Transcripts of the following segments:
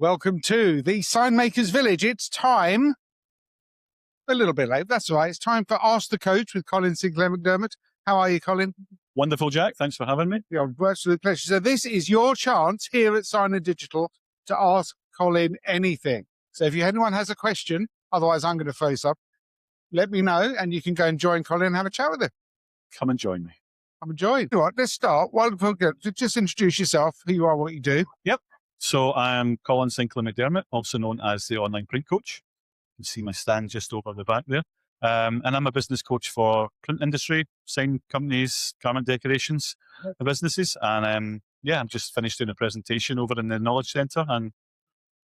Welcome to the Signmakers Village. It's time, a little bit late, that's all right. It's time for Ask the Coach with Colin Sinclair McDermott. How are you, Colin? Wonderful, Jack. Thanks for having me. Yeah, absolute pleasure. So this is your chance here at Sign & Digital to ask Colin anything. So if anyone has a question, otherwise I'm going to face up, let me know and you can go and join Colin and have a chat with him. Come and join me. I'm enjoying. All right, let's start. Just introduce yourself, who you are, what you do. Yep. So I'm Colin Sinclair McDermott, also known as the Online Print Coach. You can see my stand just over the back there. And I'm a business coach for print industry, sign companies, garment decorations, businesses. And I'm just finished doing a presentation over in the Knowledge Centre. And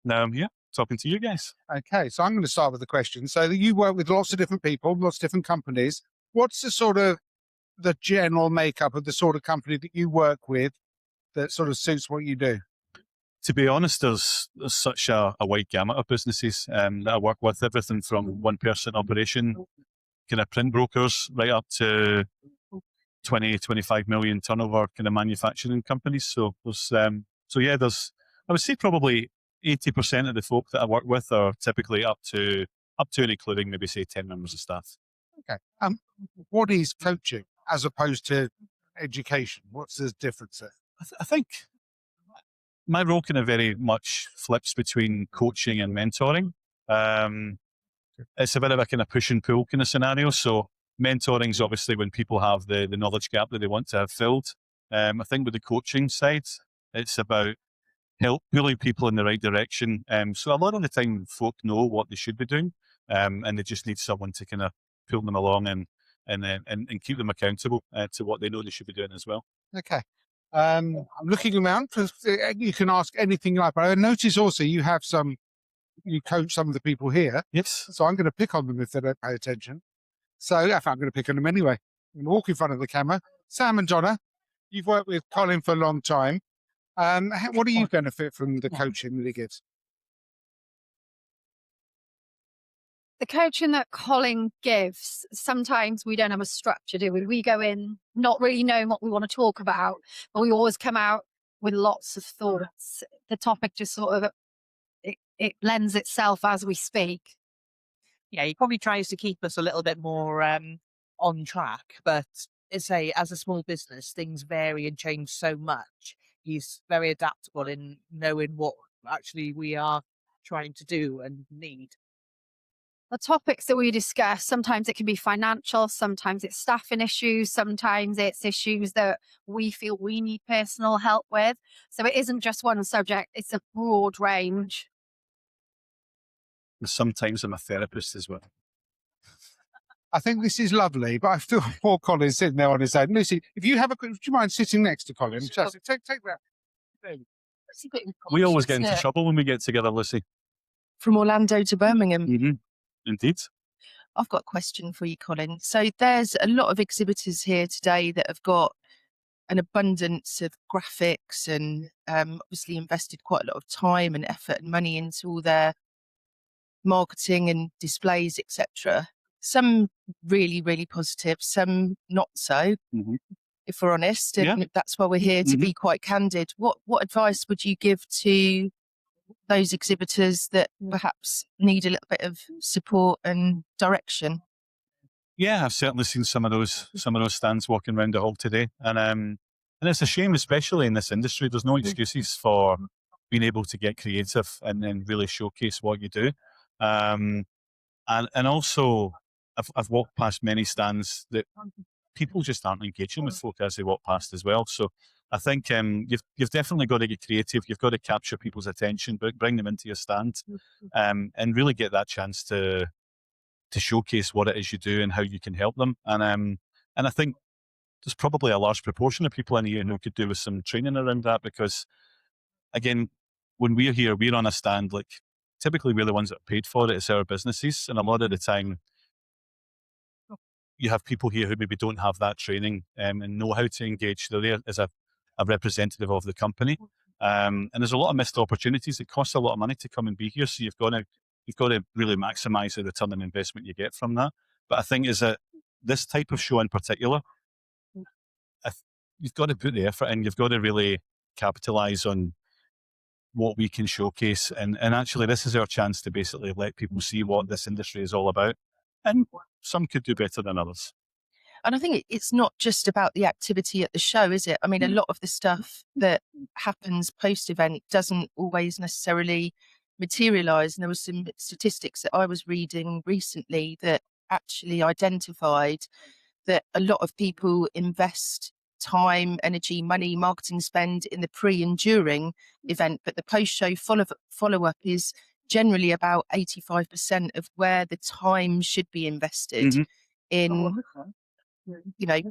now I'm here talking to you guys. Okay, so I'm going to start with the question. So you work with lots of different people, lots of different companies. What's the general makeup of the sort of company that you work with that sort of suits what you do? To be honest, there's such a wide gamut of businesses that I work with, everything from one-person operation, kind of print brokers, right up to 20, 25 million turnover kind of manufacturing companies. So I would say probably 80% of the folk that I work with are typically up to and including maybe say 10 members of staff. Okay. What is coaching as opposed to education? What's the difference there? I think my role kind of very much flips between coaching and mentoring. It's a bit of a kind of push and pull kind of scenario. So mentoring is obviously when people have the knowledge gap that they want to have filled. I think with the coaching side, it's about pulling people in the right direction. So a lot of the time folk know what they should be doing, and they just need someone to kind of pull them along and keep them accountable to what they know they should be doing as well. Okay. I'm looking around. You can ask anything you like, but I notice also you coach some of the people here. Yes. So I'm going to pick on them if they don't pay attention. So I'm going to pick on them anyway. I'm going to walk in front of the camera. Sam and Donna, you've worked with Colin for a long time. What do you benefit from the coaching that he gives? The coaching that Colin gives, sometimes we don't have a structure, do we? We go in not really knowing what we want to talk about, but we always come out with lots of thoughts. The topic just sort of, it lends itself as we speak. Yeah, he probably tries to keep us a little bit more on track, but as a small business, things vary and change so much. He's very adaptable in knowing what actually we are trying to do and need. The topics that we discuss, sometimes it can be financial, sometimes it's staffing issues, sometimes it's issues that we feel we need personal help with. So it isn't just one subject, it's a broad range. Sometimes I'm a therapist as well. I think this is lovely, but I feel poor Colin sitting there on his own. Lucy, if you have do you mind sitting next to Colin? Sure. Just take that. We always get into trouble when we get together, Lucy. From Orlando to Birmingham. Mm-hmm. Indeed. I've got a question for you, Colin. So there's a lot of exhibitors here today that have got an abundance of graphics and obviously invested quite a lot of time and effort and money into all their marketing and displays, etc. Some really, really positive, some not so, if we're honest. And that's why we're here to be quite candid. What advice would you give to those exhibitors that perhaps need a little bit of support and direction? Yeah, I've certainly seen some of those stands walking around the hall today, and it's a shame, especially in this industry. There's no excuses for being able to get creative and then really showcase what you do. And also, I've walked past many stands that people just aren't engaging with folk as they walk past as well. So I think you've definitely got to get creative. You've got to capture people's attention, bring them into your stand, and really get that chance to showcase what it is you do and how you can help them. And I think there's probably a large proportion of people in here who could do with some training around that, because again, when we're here, we're on a stand, like typically we're the ones that are paid for it. It's our businesses, and a lot of the time you have people here who maybe don't have that training and know how to engage. They're there as a representative of the company. And there's a lot of missed opportunities. It costs a lot of money to come and be here. So you've got to really maximize the return on investment you get from that. But I think is that this type of show in particular, you've got to put the effort in. You've got to really capitalize on what we can showcase. And actually, this is our chance to basically let people see what this industry is all about. And some could do better than others. And I think it's not just about the activity at the show, is it? I mean, a lot of the stuff that happens post-event doesn't always necessarily materialise. And there was some statistics that I was reading recently that actually identified that a lot of people invest time, energy, money, marketing spend in the pre and during event, but the post-show follow-up is generally about 85% of where the time should be invested in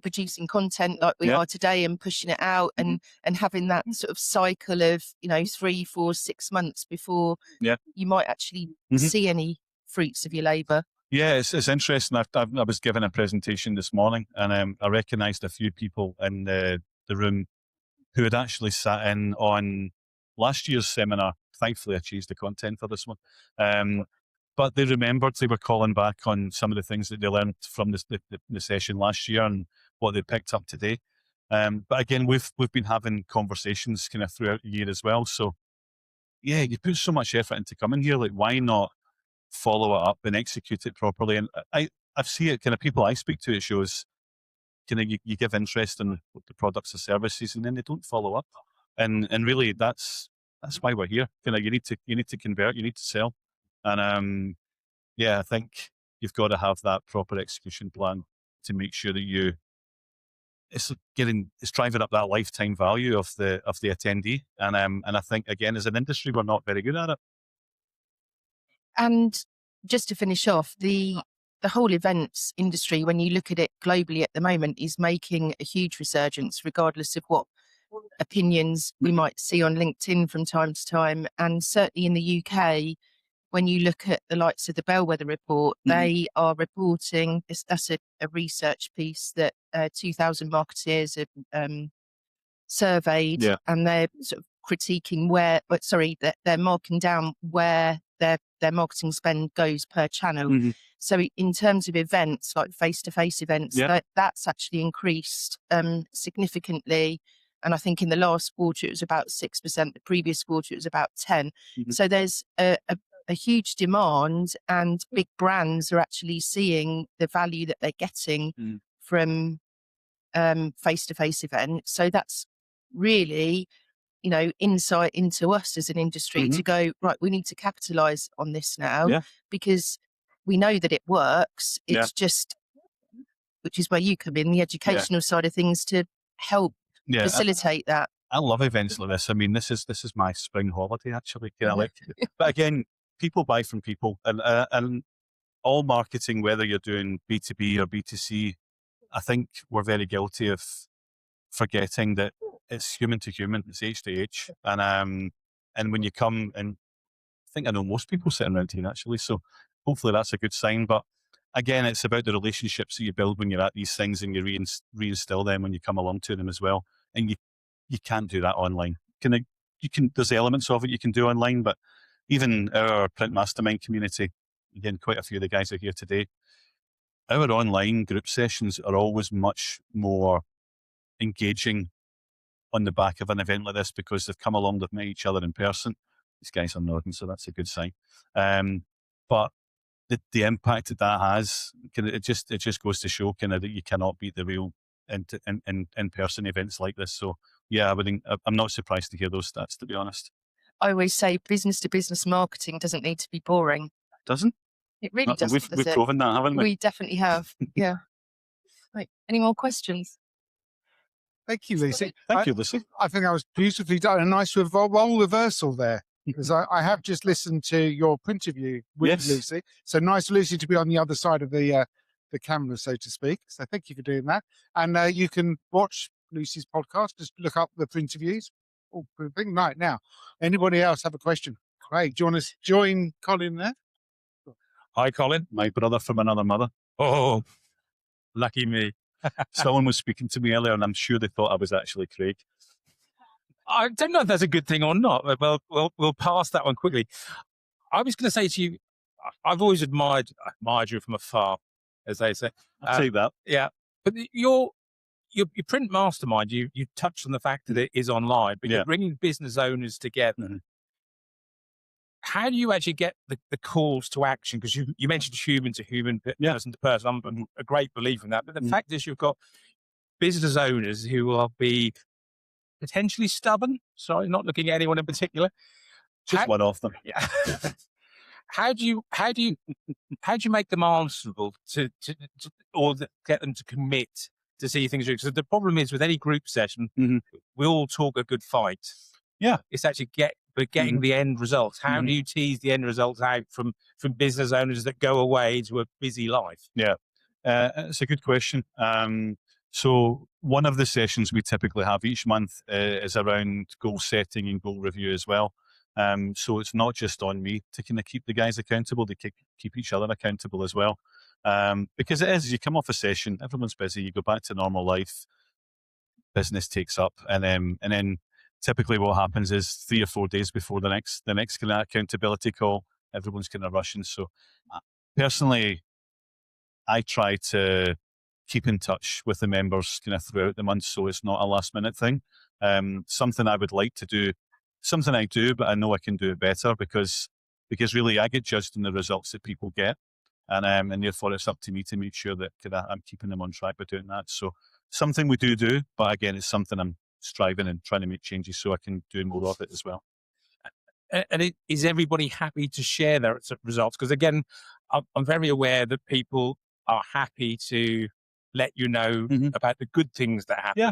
producing content like we are today and pushing it out and having that sort of cycle of 3, 4, 6 months before you might actually see any fruits of your labor. Yeah, it's interesting. I was given a presentation this morning, and I recognised a few people in the room who had actually sat in on last year's seminar. Thankfully, I changed the content for this one. But they remembered, they were calling back on some of the things that they learned from the session last year and what they picked up today. But again, we've been having conversations kind of throughout the year as well. So yeah, you put so much effort into coming here. Like, why not follow it up and execute it properly? And I see it kind of people I speak to at shows, kind of you give interest in the products or services, and then they don't follow up. And really, that's why we're here. Kind of you need to convert, you need to sell. And I think you've got to have that proper execution plan to make sure that it's driving up that lifetime value of the attendee. And I think, again, as an industry, we're not very good at it. And just to finish off, the whole events industry, when you look at it globally at the moment, is making a huge resurgence, regardless of what opinions we might see on LinkedIn from time to time. And certainly in the UK, when you look at the likes of the Bellwether report, they are reporting, that's a research piece that 2,000 marketeers have surveyed, and they're sort of critiquing they're marking down where their marketing spend goes per channel. So in terms of events, like face-to-face events, that's actually increased significantly. And I think in the last quarter, it was about 6%. The previous quarter, it was about 10. So there's a huge demand, and big brands are actually seeing the value that they're getting from face-to-face events. So that's really, insight into us as an industry to go, right, we need to capitalize on this now because we know that it works. It's just, which is where you come in, the educational side of things to help facilitate that. I love events like this. I mean, this is my spring holiday, actually. But again, people buy from people, and all marketing, whether you're doing B2B or B2C, I think we're very guilty of forgetting that it's human to human, it's H to H. And when you come, and I think I know most people sitting around here, actually, so hopefully that's a good sign. But again, it's about the relationships that you build when you're at these things, and you reinstill them when you come along to them as well. And you can't do that online. There's elements of it you can do online, but even our print mastermind community, again, quite a few of the guys are here today. Our online group sessions are always much more engaging on the back of an event like this, because they've come along, they've met each other in person. These guys are nodding, so that's a good sign. But the impact that has, it just goes to show that you cannot beat the real in-person events like this. So yeah, I'm not surprised to hear those stats, to be honest. I always say business-to-business marketing doesn't need to be boring. Doesn't? It really doesn't. We've proven that, haven't we? We definitely have. Yeah. Right. Any more questions? Thank you, Lucy. Thank you, Lucy. I think that was beautifully done. A nice role reversal there, because I have just listened to your interview with Lucy. So nice, Lucy, to be on the other side of the camera, so to speak. So thank you for doing that. And you can watch Lucy's podcast. Just look up the interviews. Oh, big night now. Anybody else have a question? Craig, do you want to join Colin there? Hi, Colin. My brother from another mother. Oh, lucky me. Someone was speaking to me earlier, and I'm sure they thought I was actually Craig. I don't know if that's a good thing or not, but we'll pass that one quickly. I was going to say to you, I've always admired you from afar, as they say. I'll take that. Yeah, but your print mastermind, you touched on the fact that it is online, but you're bringing business owners together. how do you actually get the calls to action? Because you mentioned human to human, person to person. I'm a great believer in that. But the fact is, you've got business owners who will be potentially stubborn. Sorry, not looking at anyone in particular. Just one of them. Yeah. How do you make them answerable get them to commit to see things through? Because the problem is with any group session, we all talk a good fight. Yeah, it's actually getting the end results. How do you tease the end results out from business owners that go away to a busy life? Yeah, it's a good question. So one of the sessions we typically have each month is around goal setting and goal review as well. So it's not just on me to kind of keep the guys accountable, they keep each other accountable as well. Because it is, you come off a session, everyone's busy, you go back to normal life, business takes up, and then typically what happens is 3 or 4 days before the next kind of accountability call, everyone's kind of rushing. So personally, I try to keep in touch with the members kind of throughout the month, so it's not a last minute thing. Something I would like to do, something I do, but I know I can do it better because really I get judged on the results that people get, and therefore it's up to me to make sure that I'm keeping them on track by doing that. So something we do, but again, it's something I'm striving and trying to make changes so I can do more of it as well. And is everybody happy to share their results? Because again, I'm very aware that people are happy to let you know about the good things that happen. Yeah.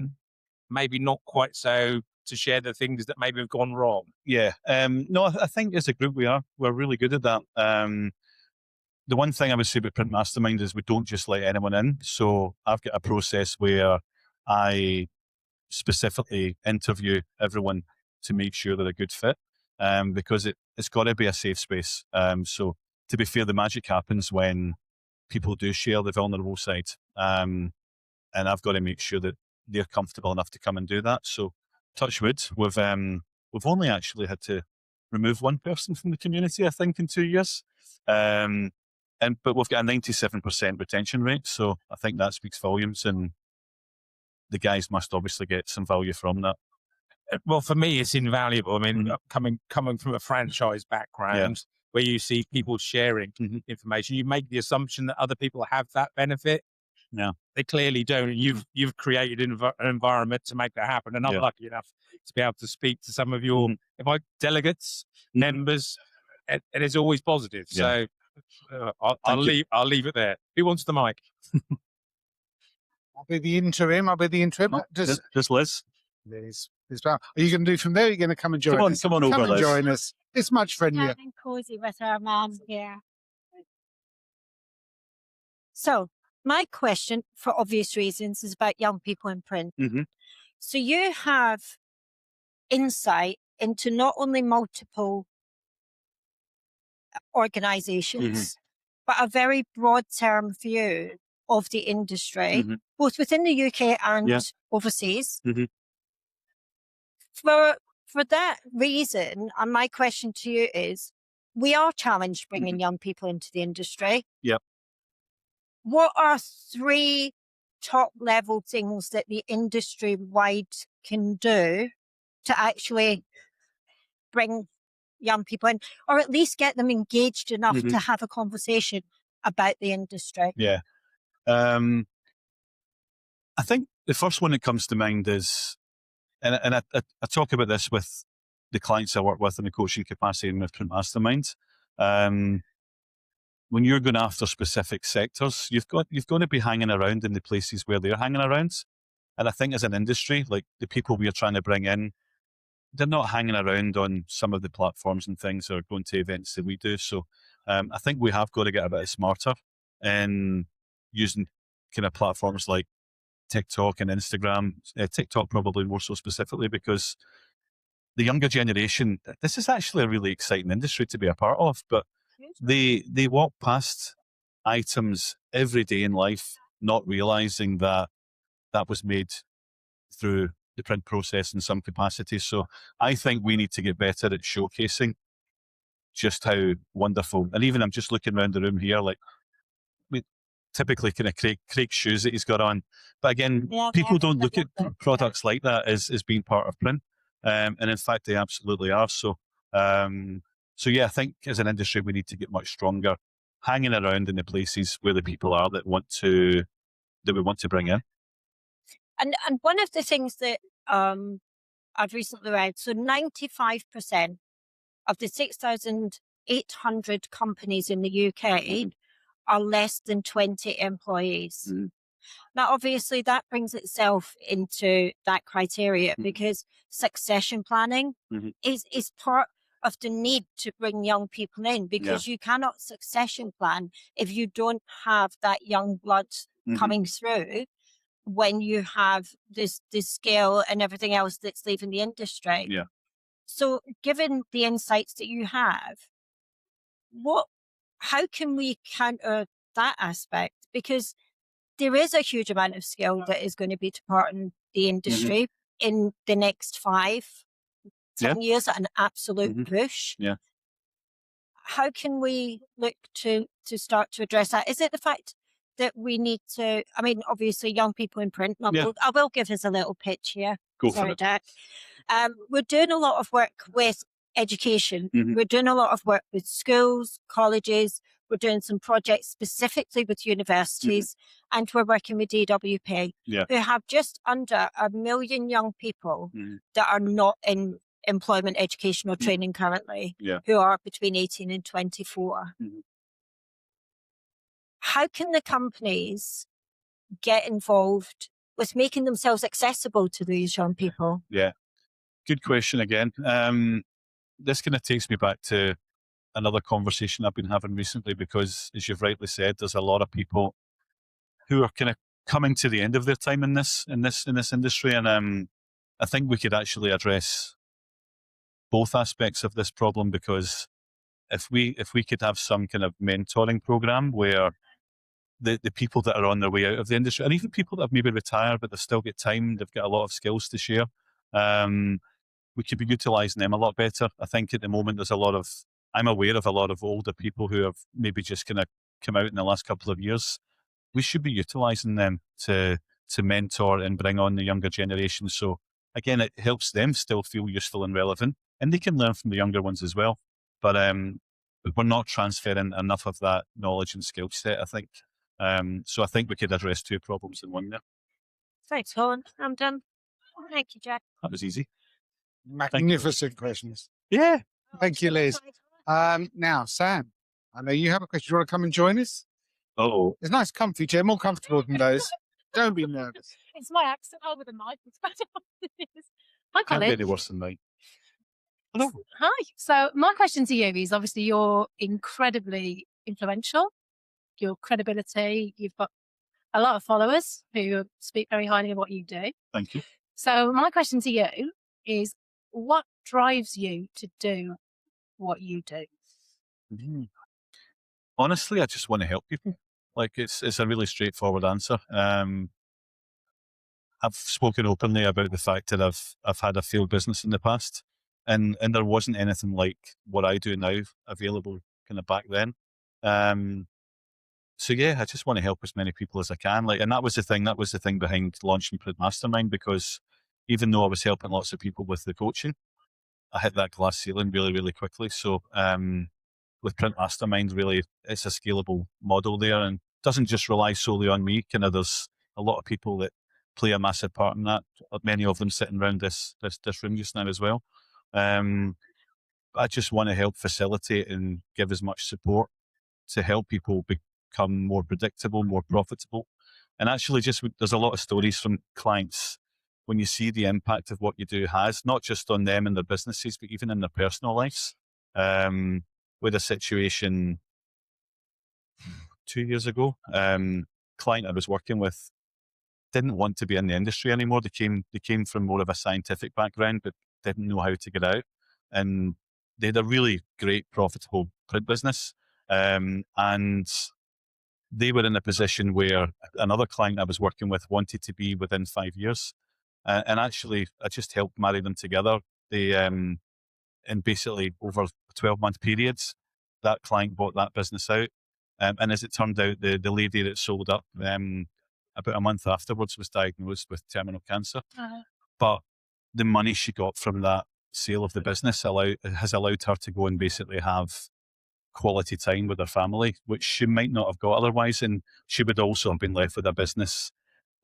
Maybe not quite so to share the things that maybe have gone wrong. Yeah. No, I think as a group we're really good at that. The one thing I would say about Print Mastermind is we don't just let anyone in. So I've got a process where I specifically interview everyone to make sure they're a good fit, because it's got to be a safe space. So to be fair, the magic happens when people do share the vulnerable side, and I've got to make sure that they're comfortable enough to come and do that. So touch wood, we've only actually had to remove one person from the community, I think, in 2 years. But we've got a 97% retention rate. So I think that speaks volumes, and the guys must obviously get some value from that. Well, for me, it's invaluable. I mean, coming from a franchise background where you see people sharing information, you make the assumption that other people have that benefit. Yeah, they clearly don't. You've created an environment to make that happen, and I'm lucky enough to be able to speak to some of your delegates, members, and it's always positive. So I'll leave it there. Who wants the mic? I'll be the interim. Just Liz. Are you going to do from there? Or are you going to come and join us? Come on over, Come and Liz. join us. It's much friendlier. Yeah, and cozy with our mum here. So my question, for obvious reasons, is about young people in print. So you have insight into not only multiple organizations, but a very broad term view of the industry, both within the UK and overseas. For that reason, and my question to you is, we are challenged bringing young people into the industry. Yep. What are 3 top level things that the industry wide can do to actually bring young people in, or at least get them engaged enough to have a conversation about the industry? Yeah. I think the first one that comes to mind is, and I talk about this with the clients I work with in the coaching capacity and with Print Mastermind. When you're going after specific sectors, you've got to be hanging around in the places where they're hanging around. And I think as an industry, like the people we are trying to bring in, they're not hanging around on some of the platforms and things or going to events that we do. So I think we have got to get a bit smarter in using kind of platforms like TikTok and Instagram. TikTok probably more so specifically because the younger generation, this is actually a really exciting industry to be a part of, but they walk past items every day in life, not realizing that was made through the print process in some capacity. So I think we need to get better at showcasing just how wonderful, and even I'm just looking around the room here, like we typically kind of Craig's shoes that he's got on. But again, people don't look at products like that as being part of print. And in fact, they absolutely are. So So yeah, I think as an industry, we need to get much stronger, hanging around in the places where the people are that we want to bring in. And one of the things that I've recently read, so 95% of the 6,800 companies in the UK are less than 20 employees. Now, obviously, that brings itself into that criteria because succession planning is part of the need to bring young people in, because you cannot succession plan if you don't have that young blood coming through when you have this skill and everything else that's leaving the industry. Yeah. So given the insights that you have, how can we counter that aspect? Because there is a huge amount of skill that is going to be departing the industry in the next 5-10 years at an absolute push. Yeah. How can we look to start to address that? Is it the fact that we need to, I mean, obviously young people in print, I will give us a little pitch here. Go for it. Jack. We're doing a lot of work with education. We're doing a lot of work with schools, colleges. We're doing some projects specifically with universities, and we're working with DWP, who have just under 1 million young people that are not in employment, education or training currently, who are between 18 and 24. How can the companies get involved with making themselves accessible to these young people? Yeah, good question again. This kind of takes me back to another conversation I've been having recently, because as you've rightly said, there's a lot of people who are kind of coming to the end of their time in this industry, and I think we could actually address both aspects of this problem, because if we could have some kind of mentoring program where the people that are on their way out of the industry, and even people that have maybe retired but they've still got time, they've got a lot of skills to share, we could be utilising them a lot better. I think at the moment I'm aware of a lot of older people who have maybe just kind of come out in the last couple of years. We should be utilising them to mentor and bring on the younger generation. So again, it helps them still feel useful and relevant, and they can learn from the younger ones as well. But we're not transferring enough of that knowledge and skill set, I think. So I think we could address 2 problems in one there. Thanks, Colin. I'm done. Thank you, Jack. That was easy. Magnificent questions. Yeah. Thank you, Liz. Now, Sam, I know you have a question. Do you want to come and join us? Oh, It's a nice comfy chair, more comfortable than those. Don't be nervous. It's my accent over the mic. It's better. Hi, can't be Colin. any worse than mine. Hello. Hi. So my question to you is, obviously you're incredibly influential. Your credibility, you've got a lot of followers who speak very highly of what you do. Thank you. So my question to you is, what drives you to do what you do? Honestly, I just want to help people. Like it's a really straightforward answer. I've spoken openly about the fact that I've had a failed business in the past, and there wasn't anything like what I do now available kind of back then. So yeah, I just want to help as many people as I can. And that was the thing behind launching Print Mastermind, because even though I was helping lots of people with the coaching, I hit that glass ceiling really, really quickly. So with Print Mastermind, really, it's a scalable model there, and doesn't just rely solely on me. There's a lot of people that play a massive part in that. Many of them sitting around this room just now as well. I just want to help facilitate and give as much support to help people become more predictable, more profitable. And actually, there's a lot of stories from clients when you see the impact of what you do has, not just on them and their businesses, but even in their personal lives. With a situation 2 years ago, client I was working with didn't want to be in the industry anymore. They came from more of a scientific background, but didn't know how to get out. And they had a really great, profitable print business. And they were in a position where another client I was working with wanted to be within 5 years. And actually, I just helped marry them together. They, in basically over 12-month periods, that client bought that business out. And as it turned out, the lady that sold up about a month afterwards was diagnosed with terminal cancer. But the money she got from that sale of the business has allowed her to go and basically have quality time with her family, which she might not have got otherwise, and she would also have been left with a business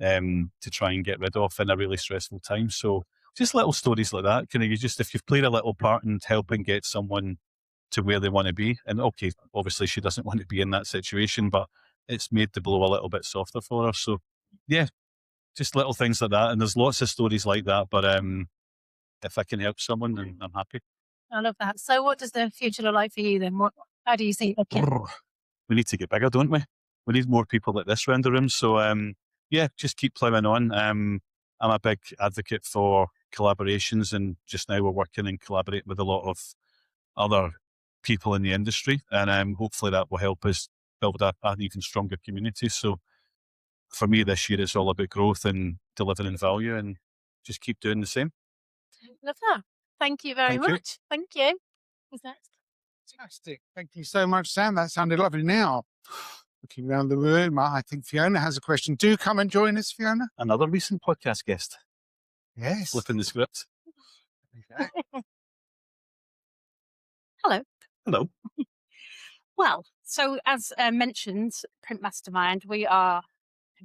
to try and get rid of in a really stressful time. So just little stories like that. If you've played a little part in helping get someone to where they want to be, and okay, obviously she doesn't want to be in that situation, but it's made the blow a little bit softer for her. So yeah, just little things like that. And there's lots of stories like that, but if I can help someone, then I'm happy. I love that. So what does the future look like for you then? How do you see it looking? We need to get bigger, don't we? We need more people like this around the room. So yeah, just keep ploughing on. I'm a big advocate for collaborations, and just now we're working and collaborating with a lot of other people in the industry, and hopefully that will help us build an even stronger community. So for me this year, it's all about growth and delivering value, and just keep doing the same. Love that. Thank you very Thank you. much. Thank you. Who's next? Fantastic. Thank you so much, Sam. That sounded lovely. Now, looking around the room, I think Fiona has a question. Do come and join us, Fiona. Another recent podcast guest. Yes. Flipping the script. Okay. Hello. Hello. Well, so as mentioned, Print Mastermind, we have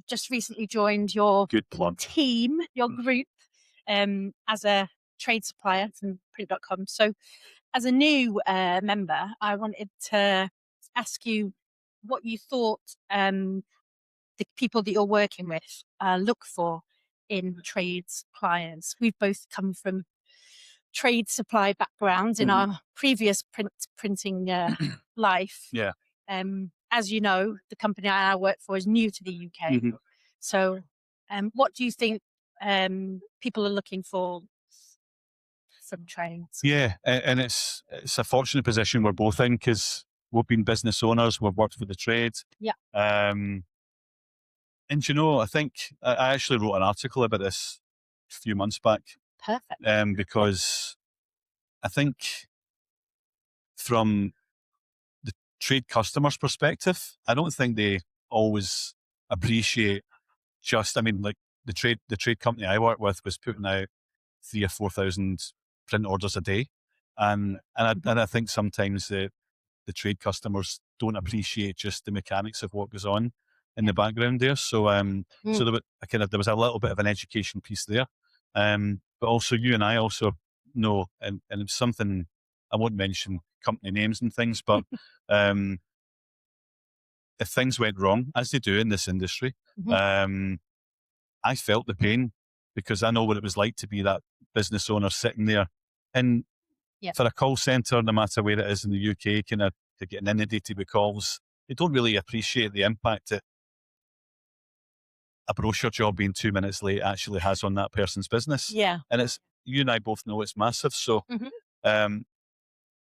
just recently joined your Good plug. team, your group, as a trade supplier from print.com. So as a new member, I wanted to ask you what you thought the people that you're working with look for in trades clients. We've both come from trade supply backgrounds in our previous printing life. Yeah. As you know, the company I now work for is new to the UK. So what do you think people are looking for from trades? Yeah, and it's a fortunate position we're both in, because we've been business owners, we've worked with the trade. Yeah. And you know, I think I actually wrote an article about this a few months back. Perfect. Because I think from the trade customer's perspective, I don't think they always appreciate like the trade company I work with was putting out 3,000 or 4,000 print orders a day. And I think sometimes the trade customers don't appreciate just the mechanics of what goes on in the background there. So so there was a little bit of an education piece there. But also you and I also know, and it's something, I won't mention company names and things, but if things went wrong, as they do in this industry, I felt the pain, because I know what it was like to be that business owner sitting there. And for a call centre, no matter where it is in the UK, kind of getting inundated with calls, they don't really appreciate the impact that a brochure job being 2 minutes late actually has on that person's business. Yeah. And it's, you and I both know it's massive. So I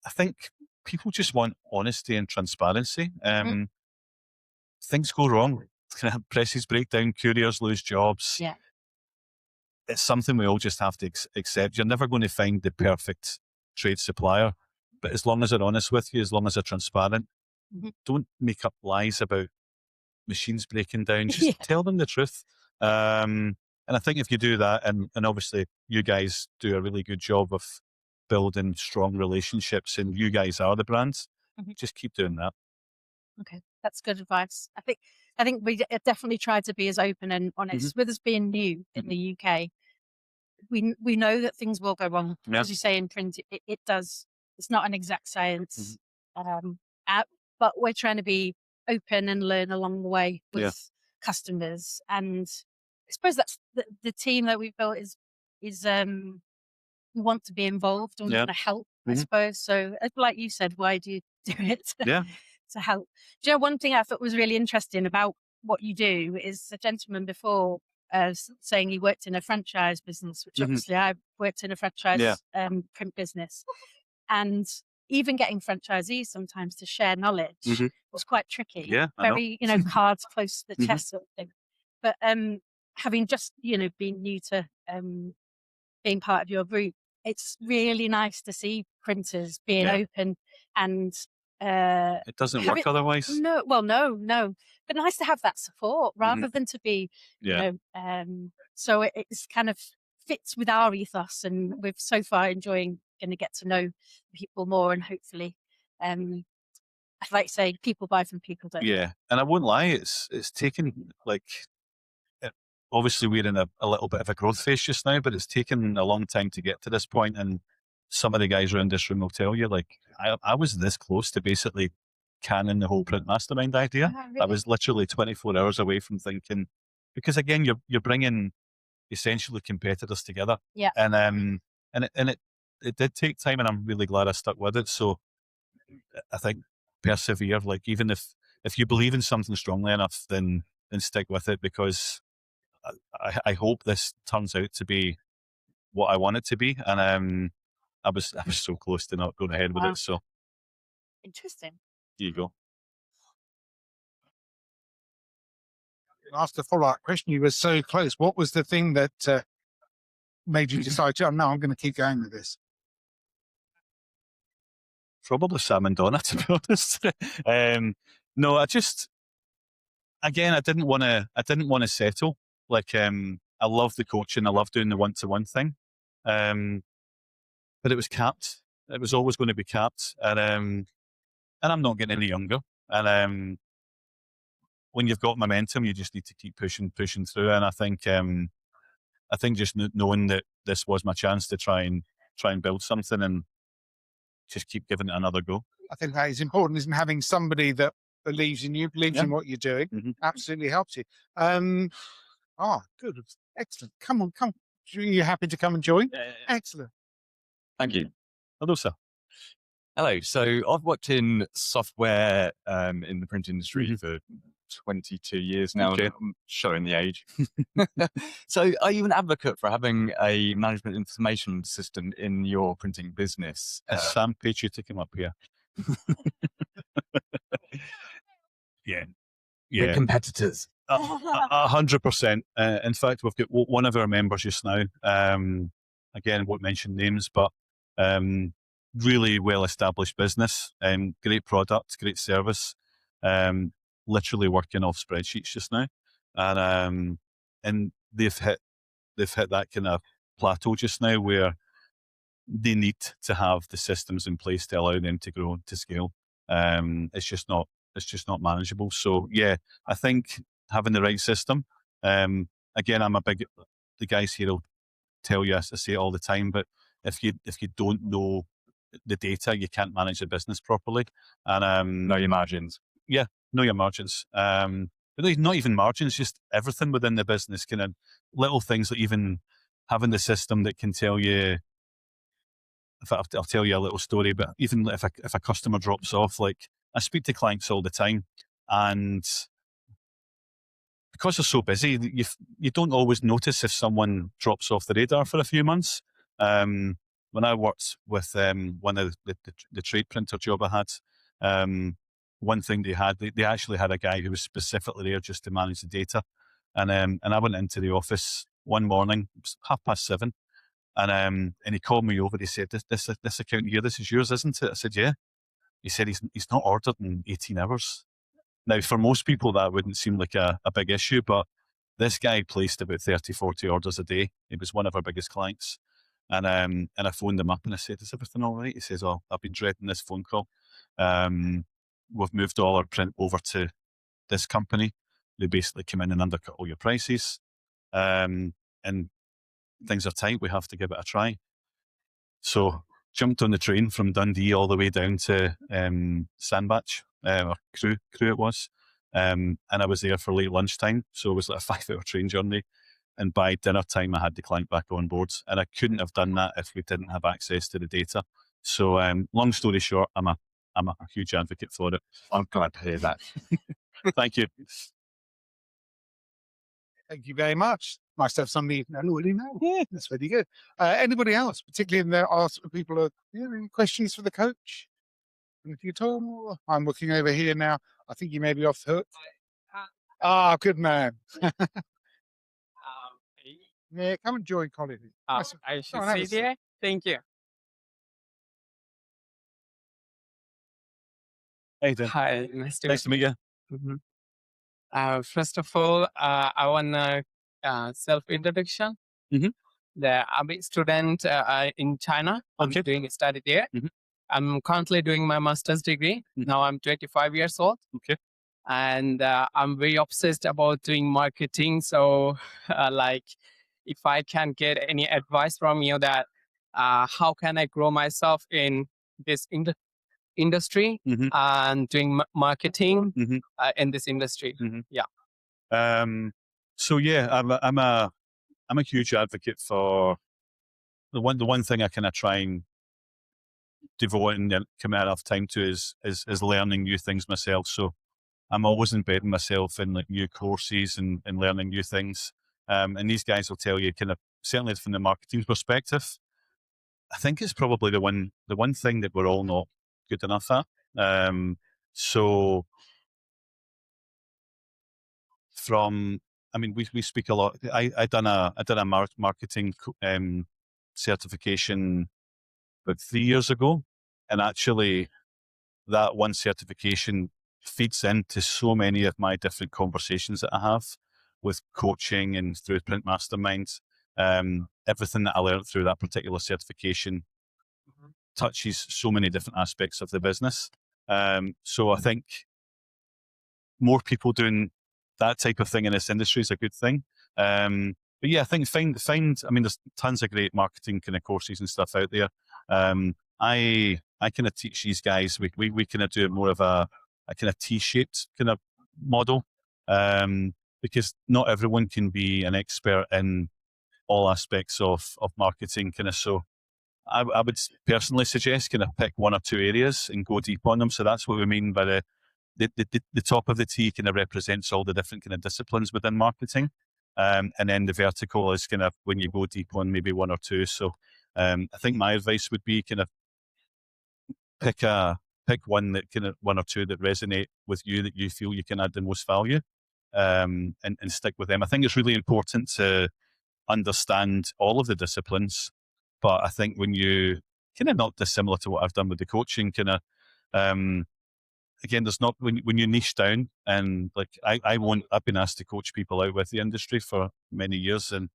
think people just want honesty and transparency. Things go wrong. Presses break down, couriers lose jobs. Yeah. It's something we all just have to accept. You're never going to find the perfect trade supplier, but as long as they're honest with you, as long as they're transparent, don't make up lies about machines breaking down. Just tell them the truth. And I think if you do that, and obviously you guys do a really good job of building strong relationships, and you guys are the brands, just keep doing that. Okay, that's good advice. I think we definitely try to be as open and honest. With us being new in the UK, we know that things will go wrong. As you say, in print, it does. It's not an exact science, but we're trying to be open and learn along the way with customers. And I suppose that's the team that we've built is we want to be involved and want to help. I suppose so. Like you said, why do you do it? To help. Do you know, one thing I thought was really interesting about what you do is a gentleman before saying he worked in a franchise business, which obviously I worked in a franchise print business, and even getting franchisees sometimes to share knowledge was quite tricky. Yeah, very cards close to the chest sort of thing. But having just been new to being part of your group, it's really nice to see printers being open and. It doesn't work otherwise. No, but nice to have that support rather than to be, so it's kind of fits with our ethos, and we're so far enjoying going to get to know people more, and hopefully, like I say, people buy from people, don't they? Yeah, and I won't lie, it's taken like obviously we're in a little bit of a growth phase just now, but it's taken a long time to get to this point. And some of the guys around this room will tell you, like, I was this close to basically canning the whole print mastermind idea. Ah, I really? was literally 24 hours away from thinking, because again, you're bringing essentially competitors together. Yeah. And it did take time, and I'm really glad I stuck with it. So I think persevere. Like, even if you believe in something strongly enough, then stick with it, because I hope this turns out to be what I want it to be. And I was so close to not going ahead with Wow. it. So Interesting. here you go. Asked a follow-up question. You were so close. What was the thing that made you decide, oh, no, I'm going to keep going with this? Probably Sam and Donna, to be honest. No, I didn't want to settle. Like, I love the coaching. I love doing the one-to-one thing. But it was capped. It was always going to be capped. And I'm not getting any younger. And when you've got momentum, you just need to keep pushing through. And I think just knowing that this was my chance to try and build something and just keep giving it another go. I think that is important, isn't having somebody that believes in you, believes in what you're doing, absolutely helps you. Good. Excellent. Come on. Are you happy to come and join? Yeah. Excellent. Thank you. Hello, sir. Hello. So I've worked in software in the print industry for 22 years now. Okay. And I'm showing the age. So are you an advocate for having a management information system in your printing business? Is Sam patriotic him up here? Yeah. We're competitors. 100%. In fact, we've got one of our members just now. Again, won't mention names, but really well-established business, great product, great service. Literally working off spreadsheets just now, and they've hit that kind of plateau just now where they need to have the systems in place to allow them to grow to scale. It's just not manageable. So yeah, I think having the right system. Again, the guys here will tell you, I say it all the time, but if you don't know the data, you can't manage the business properly. And know your margins. Yeah, know your margins. But not even margins, just everything within the business, kind of little things, like even having the system that can tell you. I'll tell you a little story, but even if a customer drops off, like, I speak to clients all the time, and because they're so busy, you don't always notice if someone drops off the radar for a few months. When I worked with one of the trade printer job I had, one thing they actually had a guy who was specifically there just to manage the data, and I went into the office one morning, it was 7:30. And he called me over. He said, "This account here, this is yours, isn't it?" I said, "Yeah." He said, "He's not ordered in 18 hours." Now, for most people, that wouldn't seem like a big issue, but this guy placed about 30, 40 orders a day. He was one of our biggest clients. And I phoned him up and I said, "Is everything all right?" He says, "Oh, I've been dreading this phone call. We've moved all our print over to this company. They basically come in and undercut all your prices. And things are tight. We have to give it a try." So jumped on the train from Dundee all the way down to Sandbach, or Crewe it was. And I was there for late lunchtime. So it was like a 5-hour train journey. And by dinner time, I had the client back on board. And I couldn't have done that if we didn't have access to the data. So long story short, I'm a huge advocate for it. I'm glad to hear that. Thank you. Thank you very much. Nice to have somebody already know. Yeah, that's very good. Anybody else, particularly in there, ask people, any questions for the coach? Anything at all? I'm looking over here now. I think you may be off the hook. Good man. Yeah, come and join Colin. I should say there. Thank you. Hey, Dan. Hi, nice to meet you. First of all, I want a self-introduction. I'm a student in China. I'm Okay. doing a study there. Mhm. I'm currently doing my master's degree. Now I'm 25 years old. Okay. And I'm very obsessed about doing marketing. So, like, if I can get any advice from you that how can I grow myself in this industry Mhm. and doing marketing Mhm. in this industry? Mhm. Yeah. So yeah, I'm a huge advocate for the one thing I kind of try and devote and commit enough time to is learning new things myself. So I'm always embedding myself in like new courses and learning new things. And these guys will tell you kind of, certainly from the marketing perspective, I think it's probably the one thing that we're all not good enough at. So we speak a lot. I done a marketing certification about 3 years ago, and actually that one certification feeds into so many of my different conversations that I have with coaching and through Print Masterminds. Everything that I learned through that particular certification touches so many different aspects of the business. So I think more people doing that type of thing in this industry is a good thing. But yeah, I think find. I mean, there's tons of great marketing kind of courses and stuff out there. I kind of teach these guys. We kind of do more of a kind of T-shaped kind of model, because not everyone can be an expert in all aspects of marketing. Kind of, so I would personally suggest kind of pick one or two areas and go deep on them. So that's what we mean by the top of the T kind of represents all the different kind of disciplines within marketing. And then the vertical is kind of when you go deep on maybe one or two. So I think my advice would be kind of pick one or two that resonate with you, that you feel you can add the most value, and stick with them. I think it's really important to understand all of the disciplines, but I think when you kind of not dissimilar to what I've done with the coaching, kind of again, there's not when you niche down, and like I've been asked to coach people out with the industry for many years, and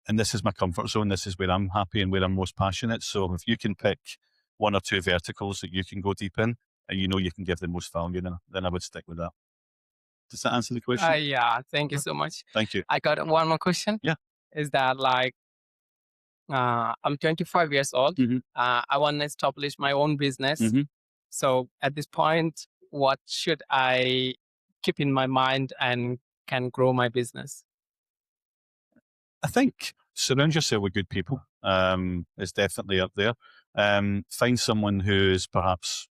this is my comfort zone. This is where I'm happy and where I'm most passionate. So if you can pick one or two verticals that you can go deep in, and you know you can give the most value, then I would stick with that. Does that answer the question? Yeah. Thank you so much. Thank you. I got one more question. Yeah. Is that like, I'm 25 years old. Mhm. I want to establish my own business. Mhm. So at this point, what should I keep in my mind and can grow my business? I think surround yourself with good people is definitely up there. Find someone who has perhaps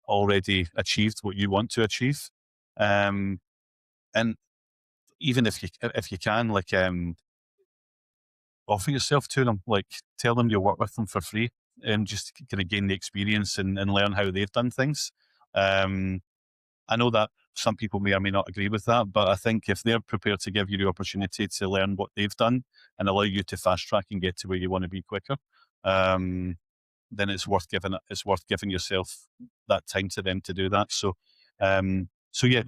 already achieved what you want to achieve, and even if you can, like, offer yourself to them, like tell them you'll work with them for free, and just kind of gain the experience and learn how they've done things. I know that some people may or may not agree with that, but I think if they're prepared to give you the opportunity to learn what they've done and allow you to fast track and get to where you want to be quicker, then it's worth giving yourself that time to them to do that. So, yeah,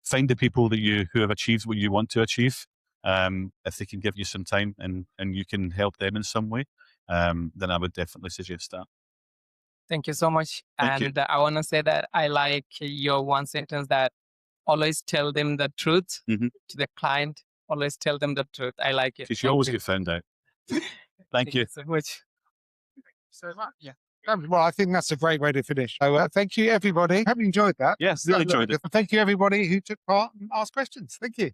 find the people who have achieved what you want to achieve. If they can give you some time and you can help them in some way, then I would definitely suggest that. Thank you so much. Thank you. And I want to say that I like your one sentence that always tell them the truth Mhm. to the client. Always tell them the truth. I like it. Because you always get found out. Thank you. so much. So much. Yeah. Well, I think that's a great way to finish. So thank you, everybody. Hope you enjoyed that. Yes, really enjoyed it. Thank you, everybody who took part and asked questions. Thank you.